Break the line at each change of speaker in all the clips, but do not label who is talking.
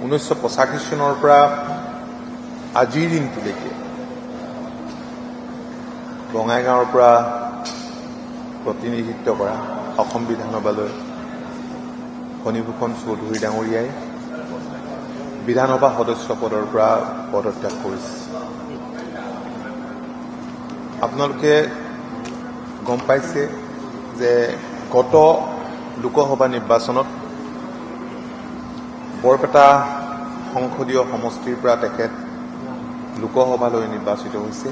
1985 চনৰ পৰা আজিৰ দিনটোলৈকে বঙাইগাঁৱৰ পৰা প্ৰতিনিধিত্ব কৰা অসম বিধানসভালৈ ফণীভূষণ চৌধুৰী ডাঙৰীয়াই বিধানসভা সদস্য পদৰ পৰা পদত্যাগ কৰিছে। আপোনালোকে গম পাইছে যে গত লোকসভা নিৰ্বাচনত বৰপেটা সংসদীয় সমষ্টিৰ পৰা তেখেত লোকসভালৈ নিৰ্বাচিত হৈছে।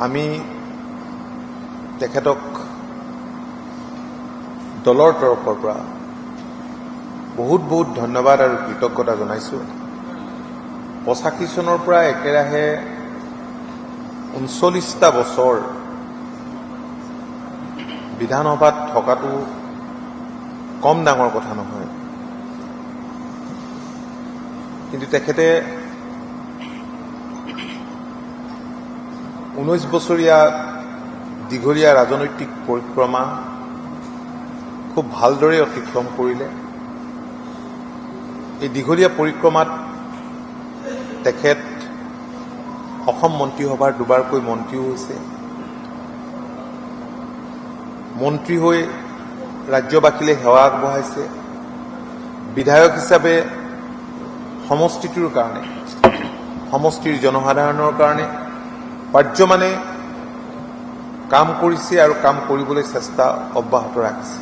আমি তেখেতক দলৰ তৰফৰ পৰা বহুত বহুত ধন্যবাদ আৰু কৃতজ্ঞতা জনাইছোঁ। 85 চনৰ পৰা একেৰাহে 39টা বছৰ বিধানসভাত থকাটো কম ডাঙৰ কথা নহয়, কিন্তু তেখেতে 19 বছৰীয়া দীঘলীয়া ৰাজনৈতিক পৰিক্ৰমা খুব ভালদৰে অতিক্ৰম কৰিলে। এই দীঘলীয়া পৰিক্ৰমাত তেখেত অসম মন্ত্ৰীসভাৰ দুবাৰকৈ মন্ত্ৰীও হৈছে। মন্ত্ৰী হৈ ৰাজ্যবাসীলৈ সেৱা আগবঢ়াইছে। বিধায়ক হিচাপে সমষ্টিটোৰ কাৰণে, সমষ্টিৰ জনসাধাৰণৰ কাৰণে পাৰ্যমানে কাম কৰিছে আৰু কাম কৰিবলৈ চেষ্টা অব্যাহত ৰাখিছে।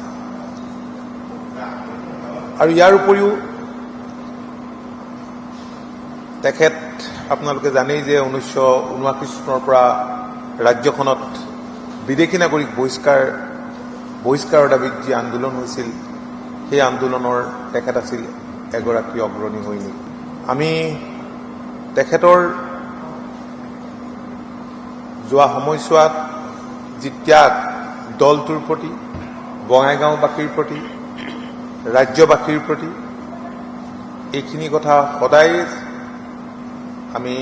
আৰু ইয়াৰ উপৰিও তেখেত আপোনালোকে জানেই যে 1979 চনৰ পৰা ৰাজ্যখনত বিদেশী নাগৰিক বহিষ্কাৰৰ দাবীত যি আন্দোলন হৈছিল, সেই আন্দোলনৰ তেখেত আছিল এগৰাকী অগ্ৰণী সৈনিক। আমি তেখেতৰ যোৱা সময়ছোৱাত যি ত্যাগ দলটোৰ প্ৰতি, বঙাইগাঁওবাসীৰ প্ৰতি, ৰাজ্যবাসীৰ প্ৰতি, এইখিনি কথা সদায় আমি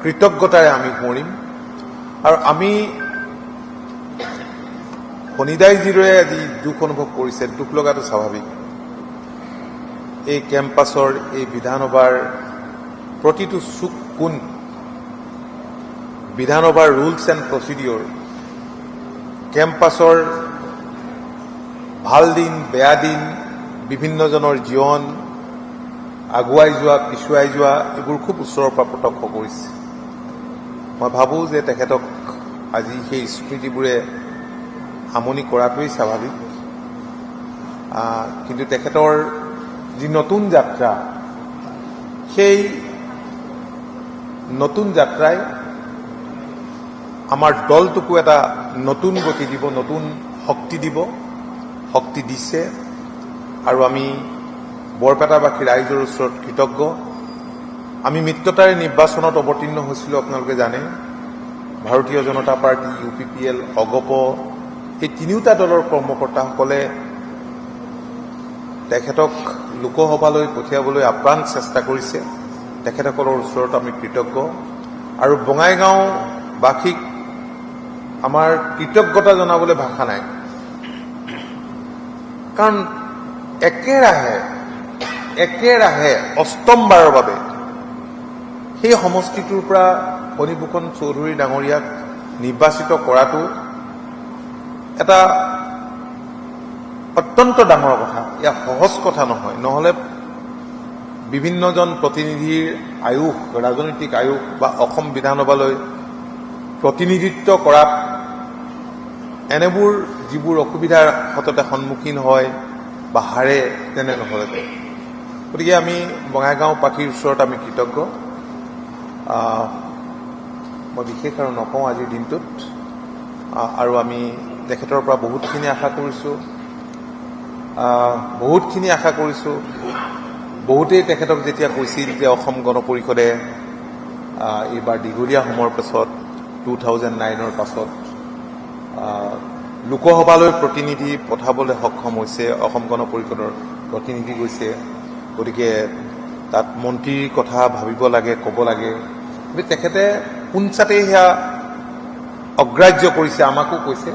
কৃতজ্ঞতাৰে আমি সোঁৱৰিম। আৰু আমি শনিদাই যিদৰে আজি দুখ অনুভৱ কৰিছে, দুখ লগাটো স্বাভাৱিক। এই কেম্পাছৰ, এই বিধানসভাৰ প্ৰতিটো চুক কোণ, বিধানসভাৰ ৰুলছ এণ্ড প্ৰচিডিঅৰ, কেম্পাছৰ ভাল দিন বেয়া দিন, বিভিন্নজনৰ জীৱন আগুৱাই যোৱা পিছুৱাই যোৱা, এইবোৰ খুব ওচৰৰ পৰা প্ৰত্যক্ষ কৰিছে। মই ভাবোঁ যে তেখেতক আজি সেই স্মৃতিবোৰে আমনি কৰাটোৱেই স্বাভাৱিক। কিন্তু তেখেতৰ যি নতুন যাত্ৰা, সেই নতুন যাত্ৰাই আমাৰ দলটোকো এটা নতুন গতি দিব, নতুন শক্তি দিব, শক্তি দিছে। আৰু আমি বৰপেটাবাসী ৰাইজৰ ওচৰত কৃতজ্ঞ। আমি মিত্ৰতাৰে নিৰ্বাচনত অৱতীৰ্ণ হৈছিলোঁ, আপোনালোকে জানে। ভাৰতীয় জনতা পাৰ্টি, UPPL, অগপ, এই তিনিওটা দলৰ কৰ্মকৰ্তাসকলে তেখেতক লোকসভালৈ পঠিয়াবলৈ আপ্ৰাণ চেষ্টা কৰিছে। তেখেতসকলৰ ওচৰত আমি কৃতজ্ঞ। আৰু বঙাইগাঁওবাসীক আমাৰ কৃতজ্ঞতা জনাবলৈ ভাষা নাই, কাৰণ একেৰাহে অষ্টমবাৰৰ বাবে সেই সমষ্টিটোৰ পৰা ফণীভূষণ চৌধুৰী ডাঙৰীয়াক নিৰ্বাচিত কৰাটো এটা অত্যন্ত ডাঙৰ কথা। ইয়াৰ সহজ কথা নহয়। নহলে বিভিন্নজন প্ৰতিনিধিৰ আয়ুস, ৰাজনৈতিক আয়ুস বা অসম বিধানসভালৈ প্ৰতিনিধিত্ব কৰাত এনেবোৰ যিবোৰ অসুবিধাৰ সততে সন্মুখীন হয় বা হাৰে, তেনে নহ'লে। গতিকে আমি বঙাইগাঁওবাসীৰ ওচৰত আমি কৃতজ্ঞ। মই বিশেষ আৰু নকওঁ আজিৰ দিনটোত। আৰু আমি তেখেতৰ পৰা বহুতখিনি আশা কৰিছোঁ। বহুতেই তেখেতক যেতিয়া কৈছিল যে অসম গণ পৰিষদে এইবাৰ দীঘলীয়া সময়ৰ পাছত 2009ৰ পাছত লোকসভালৈ প্ৰতিনিধি পঠাবলৈ সক্ষম হৈছে, অসম গণ পৰিষদৰ প্ৰতিনিধি গৈছে, গতিকে তাত মন্ত্ৰীৰ কথা ভাবিব লাগে, ক'ব লাগে। গতিকে তেখেতে পোনচাতেই সেয়া অগ্ৰাহ্য কৰিছে, আমাকো কৈছে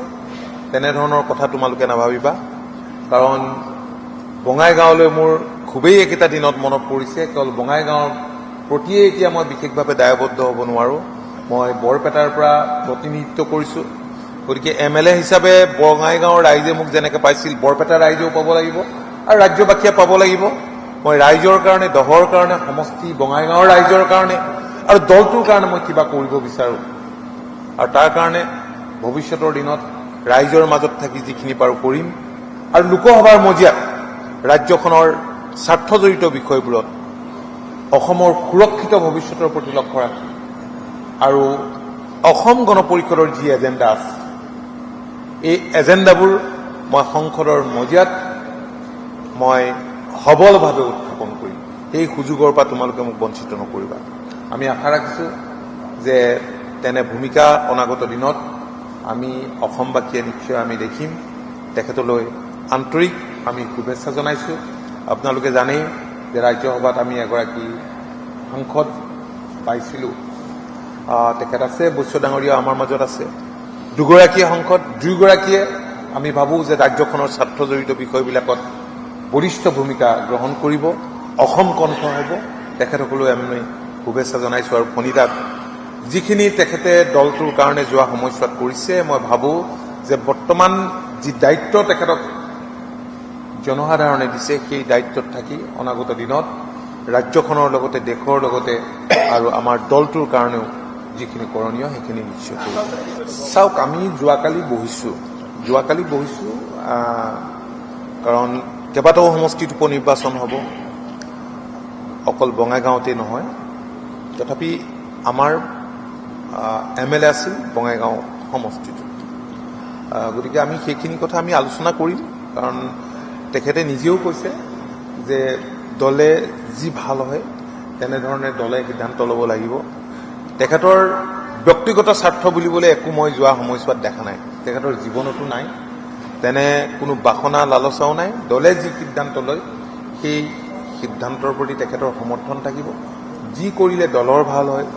তেনেধৰণৰ কথা তোমালোকে নাভাবিবা। কাৰণ বঙাইগাঁৱলৈ মোৰ খুবেই একেটা দিনত মনত পৰিছে। কেৱল বঙাইগাঁৱৰ প্ৰতিয়ে এতিয়া মই বিশেষভাৱে দায়বদ্ধ হ'ব নোৱাৰোঁ। মই বৰপেটাৰ পৰা প্ৰতিনিধিত্ব কৰিছোঁ, গতিকে MLA হিচাপে বঙাইগাঁৱৰ ৰাইজে মোক যেনেকৈ পাইছিল বৰপেটাৰ ৰাইজেও পাব লাগিব আৰু ৰাজ্যবাসীয়ে পাব লাগিব। মই ৰাইজৰ কাৰণে, দহৰ কাৰণে, সমষ্টি বঙাইগাঁৱৰ ৰাইজৰ কাৰণে আৰু দলটোৰ কাৰণে মই কিবা কৰিব বিচাৰোঁ আৰু তাৰ কাৰণে ভৱিষ্যতৰ দিনত ৰাইজৰ মাজত থাকি যিখিনি পাৰোঁ কৰিম আৰু লোকসভাৰ মজিয়াত ৰাজ্যখনৰ স্বাৰ্থজড়িত বিষয়বোৰত অসমৰ সুৰক্ষিত ভৱিষ্যতৰ প্ৰতি লক্ষ্য ৰাখি আৰু অসম গণ পৰিষদৰ যি এজেণ্ডা আছে এই এজেণ্ডাবোৰ মই সংসদৰ মজিয়াত মই সবলভাৱে উত্থাপন কৰিম। সেই সুযোগৰ পৰা তোমালোকে মোক বঞ্চিত নকৰিবা। আমি আশা ৰাখিছোঁ যে তেনে ভূমিকা অনাগত দিনত আমি অসমবাসীয়ে নিশ্চয় আমি দেখিম। তেখেতলৈ আন্তৰিক আমি শুভেচ্ছা জনাইছোঁ। আপোনালোকে জানেই যে ৰাজ্যসভাত আমি এগৰাকী সাংসদ পাইছিলোঁ, তেখেত আছে, বৈশ্য ডাঙৰীয়া আমাৰ মাজত আছে। দুগৰাকীয়ে সাংসদ, দুয়োগৰাকীয়ে আমি ভাবোঁ যে ৰাজ্যখনৰ স্বাৰ্থজড়িত বিষয়বিলাকত বলিষ্ঠ ভূমিকা গ্ৰহণ কৰিব, অসম কণ্ঠ হ'ব। তেখেতসকলেও আমি শুভেচ্ছা জনাইছোঁ। আৰু ফণিতাক যিখিনি তেখেতে দলটোৰ কাৰণে যোৱা সময়ছোৱাত কৰিছে, মই ভাবোঁ যে বৰ্তমান যি দায়িত্ব তেখেতক জনসাধাৰণে দিছে সেই দায়িত্বত থাকি অনাগত দিনত ৰাজ্যখনৰ লগতে দেশৰ লগতে আৰু আমাৰ দলটোৰ কাৰণেও যিখিনি কৰণীয় সেইখিনি নিশ্চয় কৰিব। চাওক, আমি যোৱাকালি বহিছোঁ কাৰণ কেইবাটাও সমষ্টিত উপনিৰ্বাচন হ'ব, অকল বঙাইগাঁৱতেই নহয়। তথাপি আমাৰ MLA আছিল বঙাইগাঁও সমষ্টিটো, গতিকে আমি সেইখিনি কথা আমি আলোচনা কৰিম। কাৰণ তেখেতে নিজেও কৈছে যে দলে যি ভাল হয় তেনেধৰণে দলে সিদ্ধান্ত ল'ব লাগিব। তেখেতৰ ব্যক্তিগত স্বাৰ্থ বুলিবলৈ একো মই যোৱা সময়ছোৱাত দেখা নাই, তেখেতৰ জীৱনতো নাই, তেনে কোনো বাসনা লালচাও নাই। দলে যি সিদ্ধান্ত লয় সেই সিদ্ধান্তৰ প্ৰতি তেখেতৰ সমৰ্থন থাকিব। যি কৰিলে দলৰ ভাল হয়,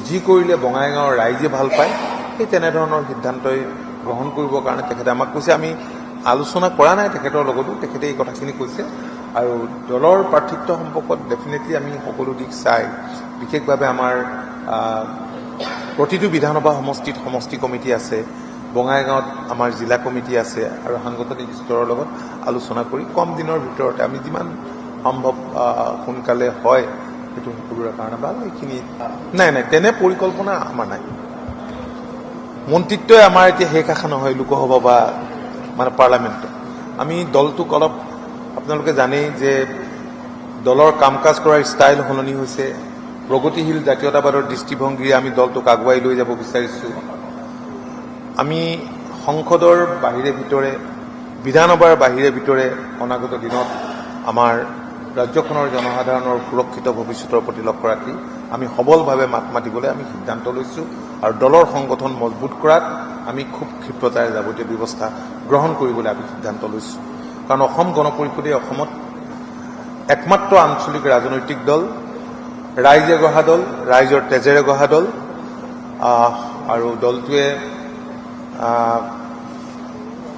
যি কৰিলে বঙাইগাঁৱৰ ৰাইজে ভাল পায়, সেই তেনেধৰণৰ সিদ্ধান্তই গ্ৰহণ কৰিবৰ কাৰণে তেখেতে আমাক কৈছে। আমি আলোচনা কৰা নাই তেখেতৰ লগতো, তেখেতে এই কথাখিনি কৈছে। আৰু দলৰ প্ৰাৰ্থিত্ব সম্পৰ্কত ডেফিনেটলি আমি সকলো দিশ চাই, বিশেষভাৱে আমাৰ প্ৰতিটো বিধানসভা সমষ্টিত সমষ্টি কমিটি আছে, বঙাইগাঁৱত আমাৰ জিলা কমিটি আছে আৰু সাংগঠনিক স্তৰৰ লগত আলোচনা কৰি কম দিনৰ ভিতৰতে আমি যিমান সম্ভৱ সোনকালে হয় সেইটো সকলোৰে কাৰণে ভাল। এইখিনি নাই তেনে পৰিকল্পনা আমাৰ নাই। মন্ত্ৰিত্বই আমাৰ এতিয়া শেষ আশা নহয় লোকসভা বা মানে পাৰ্লামেণ্টত। আমি দলটোক অলপ, আপোনালোকে জানেই যে দলৰ কাম কাজ কৰাৰ ষ্টাইল সলনি হৈছে। প্ৰগতিশীল জাতীয়তাবাদৰ দৃষ্টিভংগীৰে আমি দলটোক আগুৱাই লৈ যাব বিচাৰিছোঁ। আমি সংসদৰ বাহিৰে ভিতৰে, বিধানসভাৰ বাহিৰে ভিতৰে অনাগত দিনত আমাৰ ৰাজ্যখনৰ জনসাধাৰণৰ সুৰক্ষিত ভৱিষ্যতৰ প্ৰতি লক্ষ্য ৰাখি আমি সবলভাৱে মাত মাতিবলৈ আমি সিদ্ধান্ত লৈছোঁ। আৰু দলৰ সংগঠন মজবুত কৰাত আমি খুব ক্ষিপ্ৰতাৰে যাৱতীয় ব্যৱস্থা গ্ৰহণ কৰিবলৈ আমি সিদ্ধান্ত লৈছোঁ। কাৰণ অসম গণ পৰিষদে অসমত একমাত্ৰ আঞ্চলিক ৰাজনৈতিক দল, ৰাইজে গঢ়া দল, ৰাইজৰ তেজেৰে গঢ়া দল। আৰু দলটোৱে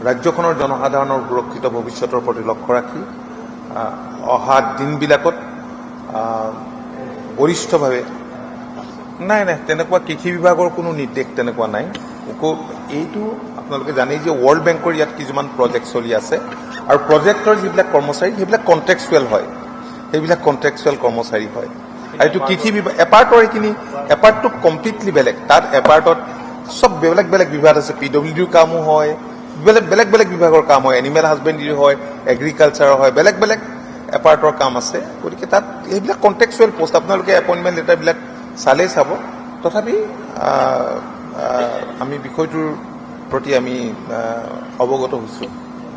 ৰাজ্যখনৰ জনসাধাৰণৰ সুৰক্ষিত ভৱিষ্যতৰ প্ৰতি লক্ষ্য ৰাখি অহা দিনবিলাকত বলিষ্ঠভাৱে নাই তেনেকুৱা কৃষি বিভাগৰ কোনো নিৰ্দেশ তেনেকুৱা নাই। এইটো আপোনালোকে জানেই যে ৱৰ্ল্ড বেংকৰ ইয়াত কিছুমান প্ৰজেক্ট চলি আছে আৰু প্ৰজেক্টৰ যিবিলাক কৰ্মচাৰী সেইবিলাক কণ্ট্ৰেকচুৱেল হয়, সেইবিলাক কণ্ট্ৰেকচুৱেল কৰ্মচাৰী হয়। আৰু এইটো কৃষি বিভাগ এপাৰ্টৰ, এইখিনি এপাৰ্টটো কমপ্লিটলি বেলেগ। তাত এপাৰ্টত চব বেলেগ বেলেগ বিভাগ আছে, PWDৰ কামো হয়, বেলেগ বেলেগ বিভাগৰ কাম হয়, এনিমেল হাজবেণ্ডাৰী হয়, এগ্ৰিকালচাৰ হয়, বেলেগ বেলেগ এপাৰ্টৰ কাম আছে। গতিকে তাত সেইবিলাক কণ্ট্ৰেকচুৱেল পোষ্ট, আপোনালোকে এপইণ্টমেণ্ট লেটাৰবিলাক চালেই চাব। তথাপি আমি বিষয়টোৰ প্ৰতি আমি অৱগত হৈছোঁ।